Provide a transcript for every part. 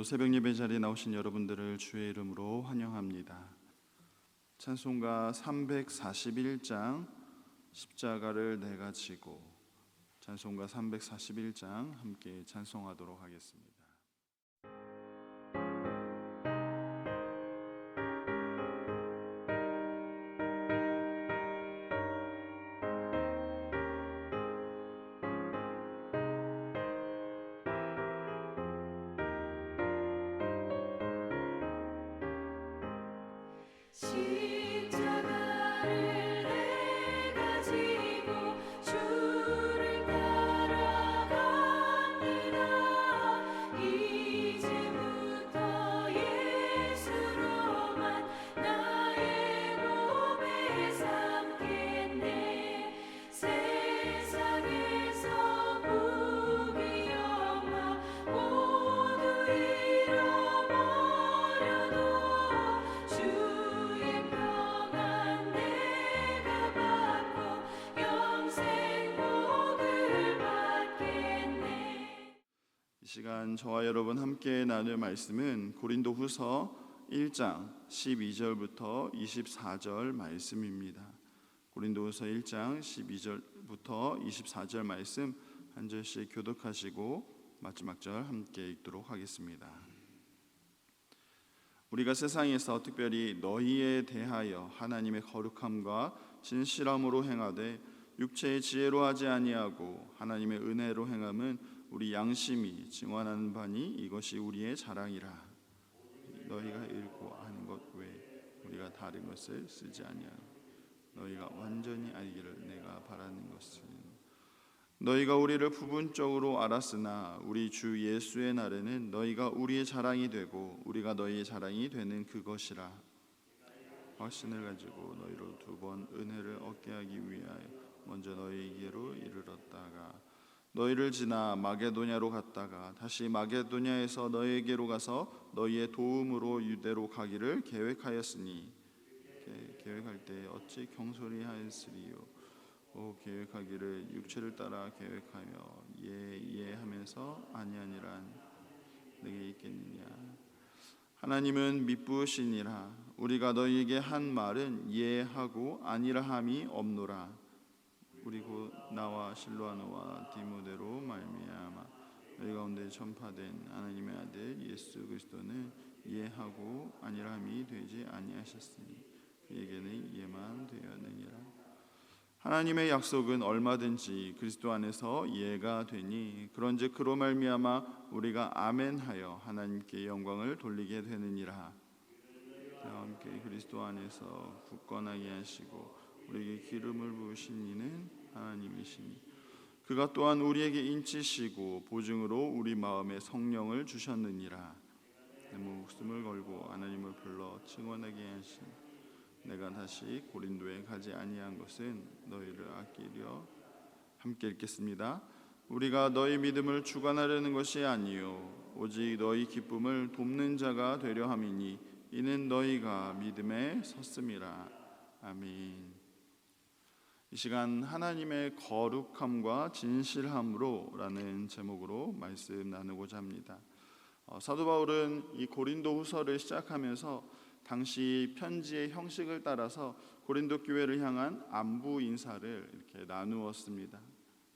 오늘도 새벽 예배 자리에 나오신 여러분들을 주의 이름으로 환영합니다. 찬송가 341장 십자가를 내가 지고, 찬송가 341장 함께 찬송하도록 하겠습니다. 십자가를 내가 지고 주를 따라갑니다. 이제부터 예수로만 나의 몸에 삼겠네. 세상에서 부귀 영화 모두 잃어버려도 주의 평안 내가 받고 영생 복을 받겠네. 이 시간 저와 여러분 함께 나눌 말씀은 고린도후서 1장 12절부터 24절 말씀입니다. 고린도후서 1장 12절부터 24절 말씀 한 절씩 교독하시고 마지막 절 함께 읽도록 하겠습니다. 우리가 세상에서 특별히 너희에 대하여 하나님의 거룩함과 진실함으로 행하되 육체의 지혜로 하지 아니하고 하나님의 은혜로 행함은 우리 양심이 증언하는 바니 이것이 우리의 자랑이라. 너희가 읽고 아는 것 외에 우리가 다른 것을 쓰지 아니하고 너희가 완전히 알기를 내가 바라는 것은 너희가 우리를 부분적으로 알았으나 우리 주 예수의 날에는 너희가 우리의 자랑이 되고 우리가 너희의 자랑이 되는 그것이라. 확신을 가지고 너희로 두 번 은혜를 얻게 하기 위하여 먼저 너희에게로 이르렀다가 너희를 지나 마게도냐로 갔다가 다시 마게도냐에서 너희에게로 가서 너희의 도움으로 유대로 가기를 계획하였으니 계획할 때 어찌 경솔히 하였으리요. 계획하기를 육체를 따라 계획하며 하면서 아니하니란 내게 있겠느냐. 하나님은 미쁘시니라. 우리가 너희에게 한 말은 예하고 아니라 함이 없노라. 우리 곧 나와 실로아노와 디모데로 말미암아 너희 가운데 전파된 하나님의 아들 예수 그리스도는 예하고 아니라 함이 되지 아니하셨으니 그에게는 예만 되었느니라. 하나님의 약속은 얼마든지 그리스도 안에서 예가 되니 그런즉 그로 말미암아 우리가 아멘하여 하나님께 영광을 돌리게 되느니라. 나와 함께 그리스도 안에서 굳건하게 하시고 우리에게 기름을 부으신 이는 하나님이시니 그가 또한 우리에게 인치시고 보증으로 우리 마음에 성령을 주셨느니라. 내 목숨을 걸고 하나님을 불러 증언하게 하신 내가 다시 고린도에 가지 아니한 것은 너희를 아끼려. 함께 읽겠습니다. 우리가 너희 믿음을 주관하려는 것이 아니요 오직 너희 기쁨을 돕는 자가 되려 함이니 이는 너희가 믿음에 섰음이라. 아멘. 이 시간 하나님의 거룩함과 진실함으로 라는 제목으로 말씀 나누고자 합니다. 사도 바울은 이 고린도 후서를 시작하면서 당시 편지의 형식을 따라서 고린도 교회를 향한 안부 인사를 이렇게 나누었습니다.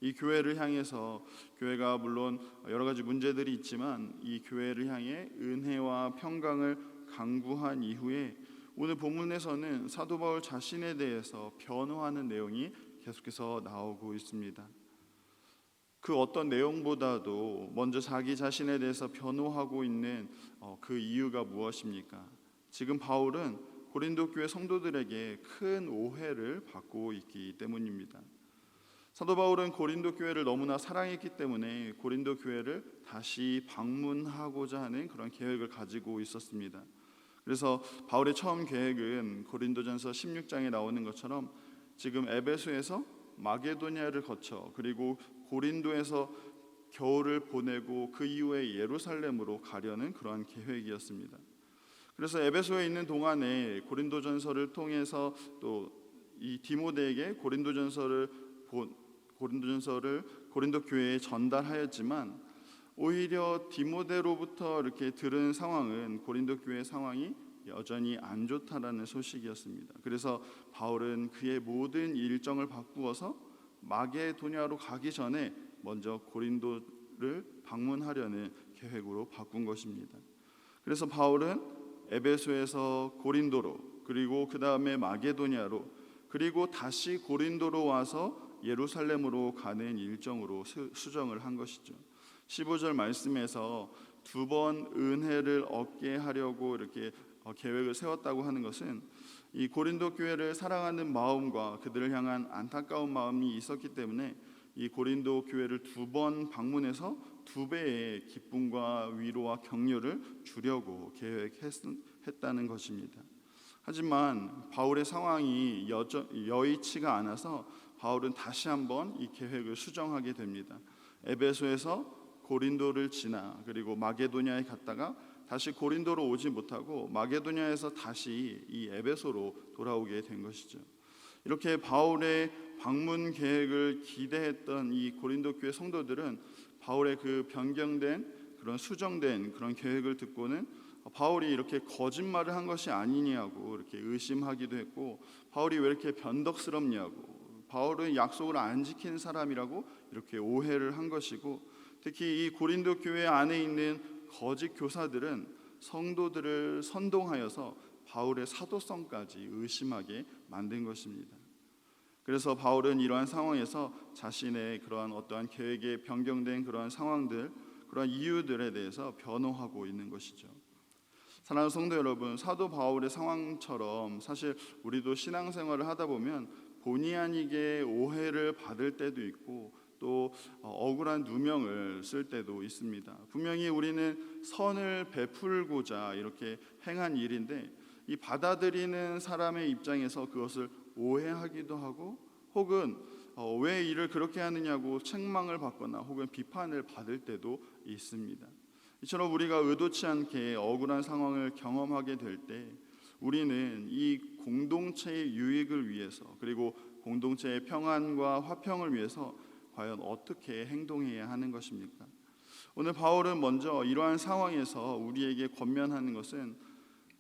이 교회를 향해서 교회가 물론 여러 가지 문제들이 있지만 이 교회를 향해 은혜와 평강을 강구한 이후에 오늘 본문에서는 사도 바울 자신에 대해서 변호하는 내용이 계속해서 나오고 있습니다. 그 어떤 내용보다도 먼저 자기 자신에 대해서 변호하고 있는 그 이유가 무엇입니까? 지금 바울은 고린도 교회 성도들에게 큰 오해를 받고 있기 때문입니다. 사도 바울은 고린도 교회를 너무나 사랑했기 때문에 고린도 교회를 다시 방문하고자 하는 그런 계획을 가지고 있었습니다. 그래서 바울의 처음 계획은 고린도전서 16장에 나오는 것처럼 지금 에베소에서 마게도냐를 거쳐 그리고 고린도에서 겨울을 보내고 그 이후에 예루살렘으로 가려는 그러한 계획이었습니다. 그래서 에베소에 있는 동안에 고린도전서를 통해서 또 이 디모데에게 고린도전서를 고린도 교회에 전달하였지만 오히려 디모데로부터 이렇게 들은 상황은 고린도 교회 상황이 여전히 안 좋다라는 소식이었습니다. 그래서 바울은 그의 모든 일정을 바꾸어서 마게도냐로 가기 전에 먼저 고린도를 방문하려는 계획으로 바꾼 것입니다. 그래서 바울은 에베소에서 고린도로, 그리고 그 다음에 마게도냐로, 그리고 다시 고린도로 와서 예루살렘으로 가는 일정으로 수정을 한 것이죠. 15절 말씀에서 두 번 은혜를 얻게 하려고 이렇게 계획을 세웠다고 하는 것은 이 고린도 교회를 사랑하는 마음과 그들을 향한 안타까운 마음이 있었기 때문에 이 고린도 교회를 두 번 방문해서 두 배의 기쁨과 위로와 격려를 주려고 계획했다는 것입니다. 하지만 바울의 상황이 여의치가 않아서 바울은 다시 한번 이 계획을 수정하게 됩니다. 에베소에서 고린도를 지나 그리고 마게도냐에 갔다가 다시 고린도로 오지 못하고 마게도냐에서 다시 이 에베소로 돌아오게 된 것이죠. 이렇게 바울의 방문 계획을 기대했던 이 고린도 교회 성도들은 바울의 그 변경된 그런 수정된 그런 계획을 듣고는 바울이 이렇게 거짓말을 한 것이 아니냐고 이렇게 의심하기도 했고, 바울이 왜 이렇게 변덕스럽냐고, 바울은 약속을 안 지킨 사람이라고 이렇게 오해를 한 것이고, 특히 이 고린도 교회 안에 있는 거짓 교사들은 성도들을 선동하여서 바울의 사도성까지 의심하게 만든 것입니다. 그래서 바울은 이러한 상황에서 자신의 그러한 어떠한 계획에 변경된 그러한 상황들, 그러한 이유들에 대해서 변호하고 있는 것이죠. 사랑하는 성도 여러분, 사도 바울의 상황처럼 사실 우리도 신앙생활을 하다 보면 본의 아니게 오해를 받을 때도 있고 또 억울한 누명을 쓸 때도 있습니다. 분명히 우리는 선을 베풀고자 이렇게 행한 일인데 이 받아들이는 사람의 입장에서 그것을 오해하기도 하고, 혹은 왜 일을 그렇게 하느냐고 책망을 받거나 혹은 비판을 받을 때도 있습니다. 이처럼 우리가 의도치 않게 억울한 상황을 경험하게 될 때 우리는 이 공동체의 유익을 위해서, 그리고 공동체의 평안과 화평을 위해서 과연 어떻게 행동해야 하는 것입니까? 오늘 바울은 먼저 이러한 상황에서 우리에게 권면하는 것은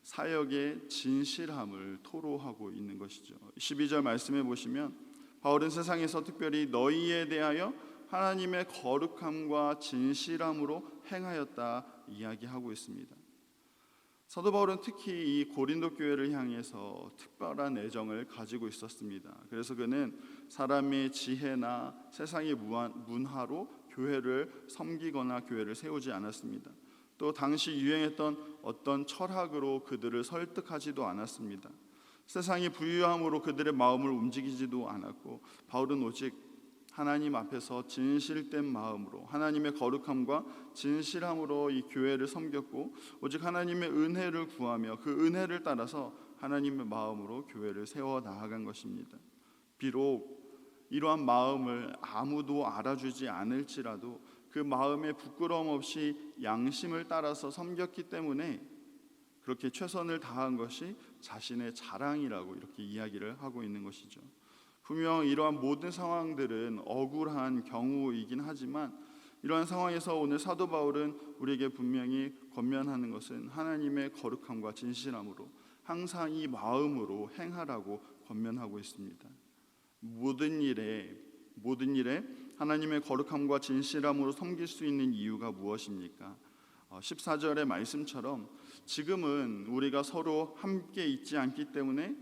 사역의 진실함을 토로하고 있는 것이죠. 12절 말씀해 보시면 바울은 세상에서 특별히 너희에 대하여 하나님의 거룩함과 진실함으로 행하였다 이야기하고 있습니다. 사도 바울은 특히 이 고린도 교회를 향해서 특별한 애정을 가지고 있었습니다. 그래서 그는 사람의 지혜나 세상의 문화로 교회를 섬기거나 교회를 세우지 않았습니다. 또 당시 유행했던 어떤 철학으로 그들을 설득하지도 않았습니다. 세상이 부유함으로 그들의 마음을 움직이지도 않았고, 바울은 오직 하나님 앞에서 진실된 마음으로 하나님의 거룩함과 진실함으로 이 교회를 섬겼고, 오직 하나님의 은혜를 구하며 그 은혜를 따라서 하나님의 마음으로 교회를 세워 나아간 것입니다. 비록 이러한 마음을 아무도 알아주지 않을지라도 그 마음에 부끄러움 없이 양심을 따라서 섬겼기 때문에 그렇게 최선을 다한 것이 자신의 자랑이라고 이렇게 이야기를 하고 있는 것이죠. 분명 이러한 모든 상황들은 억울한 경우이긴 하지만 이러한 상황에서 오늘 사도 바울은 우리에게 분명히 권면하는 것은 하나님의 거룩함과 진실함으로 항상 이 마음으로 행하라고 권면하고 있습니다. 모든 일에 하나님의 거룩함과 진실함으로 섬길 수 있는 이유가 무엇입니까? 14절의 말씀처럼 지금은 우리가 서로 함께 있지 않기 때문에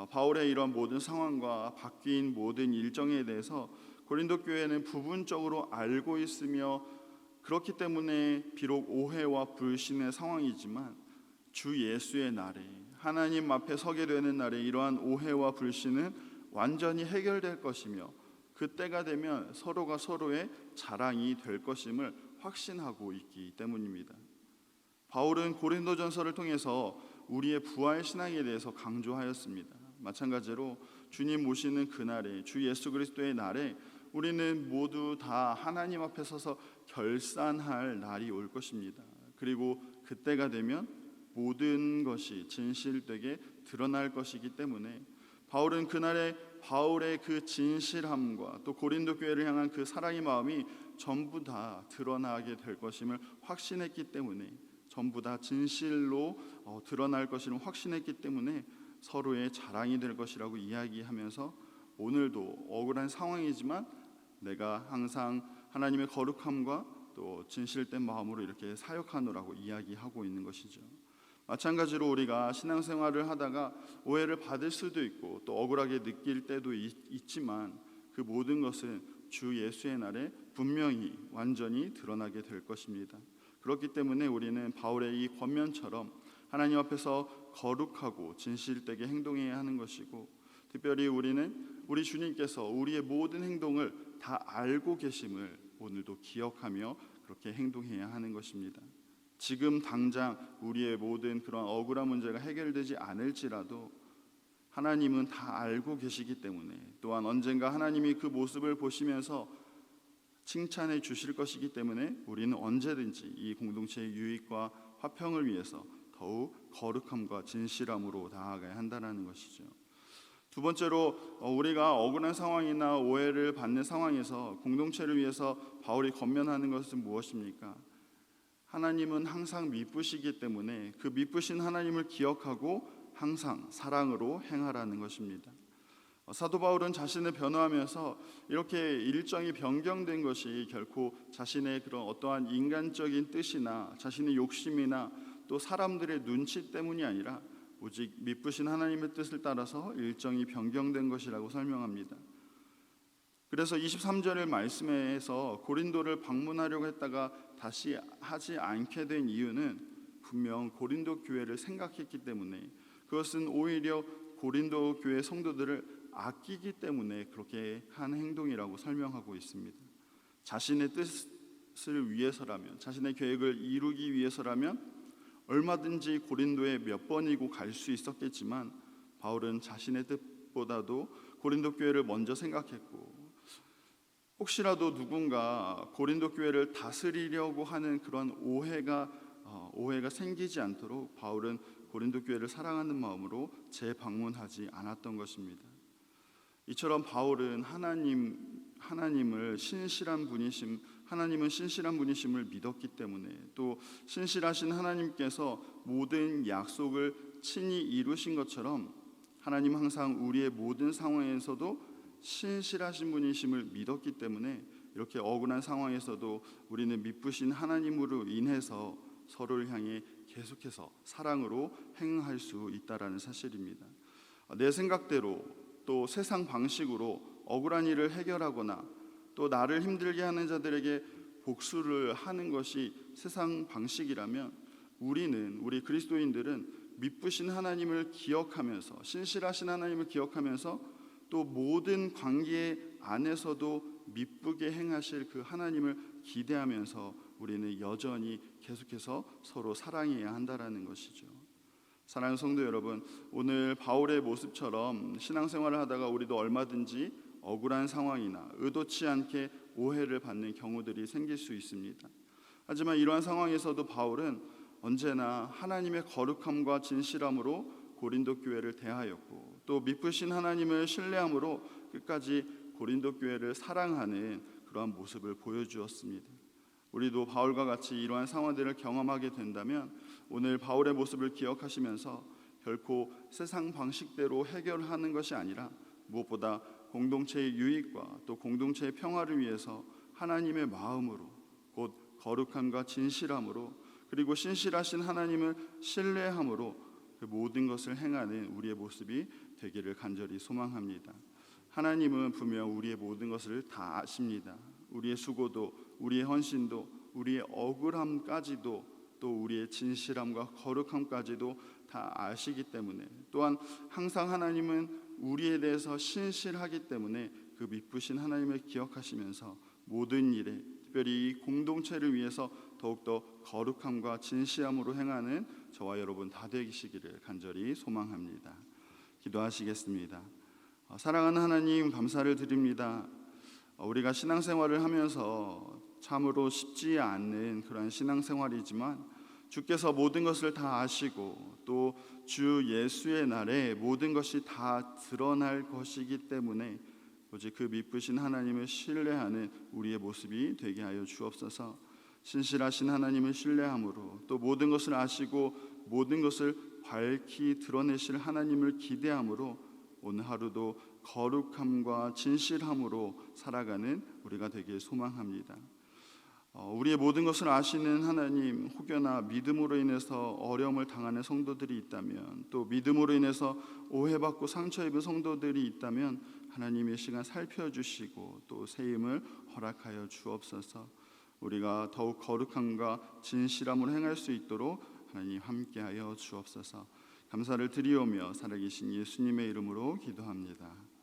바울의 이러한 모든 상황과 바뀐 모든 일정에 대해서 고린도 교회는 부분적으로 알고 있으며, 그렇기 때문에 비록 오해와 불신의 상황이지만 주 예수의 날에 하나님 앞에 서게 되는 날에 이러한 오해와 불신은 완전히 해결될 것이며 그때가 되면 서로가 서로의 자랑이 될 것임을 확신하고 있기 때문입니다. 바울은 고린도전서를 통해서 우리의 부활 신앙에 대해서 강조하였습니다. 마찬가지로 주님 오시는 그날에, 주 예수 그리스도의 날에 우리는 모두 다 하나님 앞에 서서 결산할 날이 올 것입니다. 그리고 그때가 되면 모든 것이 진실되게 드러날 것이기 때문에 바울은 그날에 바울의 그 진실함과 또 고린도 교회를 향한 그 사랑의 마음이 전부 다 드러나게 될 것임을 확신했기 때문에, 전부 다 진실로 드러날 것임을 확신했기 때문에 서로의 자랑이 될 것이라고 이야기하면서 오늘도 억울한 상황이지만 내가 항상 하나님의 거룩함과 또 진실된 마음으로 이렇게 사역하노라고 이야기하고 있는 것이죠. 마찬가지로 우리가 신앙생활을 하다가 오해를 받을 수도 있고 또 억울하게 느낄 때도 있지만 그 모든 것은 주 예수의 날에 분명히 완전히 드러나게 될 것입니다. 그렇기 때문에 우리는 바울의 이 권면처럼 하나님 앞에서 거룩하고 진실되게 행동해야 하는 것이고, 특별히 우리는 우리 주님께서 우리의 모든 행동을 다 알고 계심을 오늘도 기억하며 그렇게 행동해야 하는 것입니다. 지금 당장 우리의 모든 그런 억울한 문제가 해결되지 않을지라도 하나님은 다 알고 계시기 때문에, 또한 언젠가 하나님이 그 모습을 보시면서 칭찬해 주실 것이기 때문에 우리는 언제든지 이 공동체의 유익과 화평을 위해서 더욱 거룩함과 진실함으로 나아가야 한다는 것이죠. 두 번째로 우리가 억울한 상황이나 오해를 받는 상황에서 공동체를 위해서 바울이 권면하는 것은 무엇입니까? 하나님은 항상 미쁘시기 때문에 그 미쁘신 하나님을 기억하고 항상 사랑으로 행하라는 것입니다. 사도 바울은 자신을 변호하면서 이렇게 일정이 변경된 것이 결코 자신의 그런 어떠한 인간적인 뜻이나 자신의 욕심이나 또 사람들의 눈치 때문이 아니라 오직 미쁘신 하나님의 뜻을 따라서 일정이 변경된 것이라고 설명합니다. 그래서 23절의 말씀에서 고린도를 방문하려고 했다가 다시 하지 않게 된 이유는 분명 고린도 교회를 생각했기 때문에, 그것은 오히려 고린도 교회 성도들을 아끼기 때문에 그렇게 한 행동이라고 설명하고 있습니다. 자신의 뜻을 위해서라면, 자신의 계획을 이루기 위해서라면 얼마든지 고린도에 몇 번이고 갈 수 있었겠지만 바울은 자신의 뜻보다도 고린도 교회를 먼저 생각했고, 혹시라도 누군가 고린도 교회를 다스리려고 하는 그런 오해가 생기지 않도록 바울은 고린도 교회를 사랑하는 마음으로 재방문하지 않았던 것입니다. 이처럼 바울은 하나님은 신실한 분이심을 믿었기 때문에, 또 신실하신 하나님께서 모든 약속을 친히 이루신 것처럼 하나님 항상 우리의 모든 상황에서도 신실하신 분이심을 믿었기 때문에 이렇게 억울한 상황에서도 우리는 미쁘신 하나님으로 인해서 서로를 향해 계속해서 사랑으로 행할 수 있다라는 사실입니다. 내 생각대로 또 세상 방식으로 억울한 일을 해결하거나 또 나를 힘들게 하는 자들에게 복수를 하는 것이 세상 방식이라면, 우리 그리스도인들은 미쁘신 하나님을 기억하면서, 신실하신 하나님을 기억하면서 또 모든 관계 안에서도 미쁘게 행하실 그 하나님을 기대하면서 우리는 여전히 계속해서 서로 사랑해야 한다라는 것이죠. 사랑하는 성도 여러분, 오늘 바울의 모습처럼 신앙생활을 하다가 우리도 얼마든지 억울한 상황이나 의도치 않게 오해를 받는 경우들이 생길 수 있습니다. 하지만 이러한 상황에서도 바울은 언제나 하나님의 거룩함과 진실함으로 고린도 교회를 대하였고, 또 미쁘신 하나님을 신뢰함으로 끝까지 고린도 교회를 사랑하는 그러한 모습을 보여주었습니다. 우리도 바울과 같이 이러한 상황들을 경험하게 된다면 오늘 바울의 모습을 기억하시면서 결코 세상 방식대로 해결하는 것이 아니라 무엇보다 공동체의 유익과 또 공동체의 평화를 위해서 하나님의 마음으로, 곧 거룩함과 진실함으로, 그리고 신실하신 하나님을 신뢰함으로 그 모든 것을 행하는 우리의 모습이 되기를 간절히 소망합니다. 하나님은 분명 우리의 모든 것을 다 아십니다. 우리의 수고도, 우리의 헌신도, 우리의 억울함까지도, 또 우리의 진실함과 거룩함까지도 다 아시기 때문에, 또한 항상 하나님은 우리에 대해서 신실하기 때문에 그 미쁘신 하나님을 기억하시면서 모든 일에, 특별히 이 공동체를 위해서 더욱더 거룩함과 진실함으로 행하는 저와 여러분 다 되시기를 간절히 소망합니다. 기도하시겠습니다. 사랑하는 하나님, 감사를 드립니다. 우리가 신앙생활을 하면서 참으로 쉽지 않는 그런 신앙생활이지만 주께서 모든 것을 다 아시고 또 주 예수의 날에 모든 것이 다 드러날 것이기 때문에 오직 그 미쁘신 하나님을 신뢰하는 우리의 모습이 되게 하여 주옵소서. 신실하신 하나님을 신뢰함으로 또 모든 것을 아시고 모든 것을 밝히 드러내실 하나님을 기대함으로 오늘 하루도 거룩함과 진실함으로 살아가는 우리가 되길 소망합니다. 우리의 모든 것을 아시는 하나님, 혹여나 믿음으로 인해서 어려움을 당하는 성도들이 있다면, 또 믿음으로 인해서 오해받고 상처 입은 성도들이 있다면 하나님의 시간 살펴주시고 또 새 힘을 허락하여 주옵소서. 우리가 더욱 거룩함과 진실함으로 행할 수 있도록 하나님 함께하여 주옵소서. 감사를 드리오며 살아계신 예수님의 이름으로 기도합니다.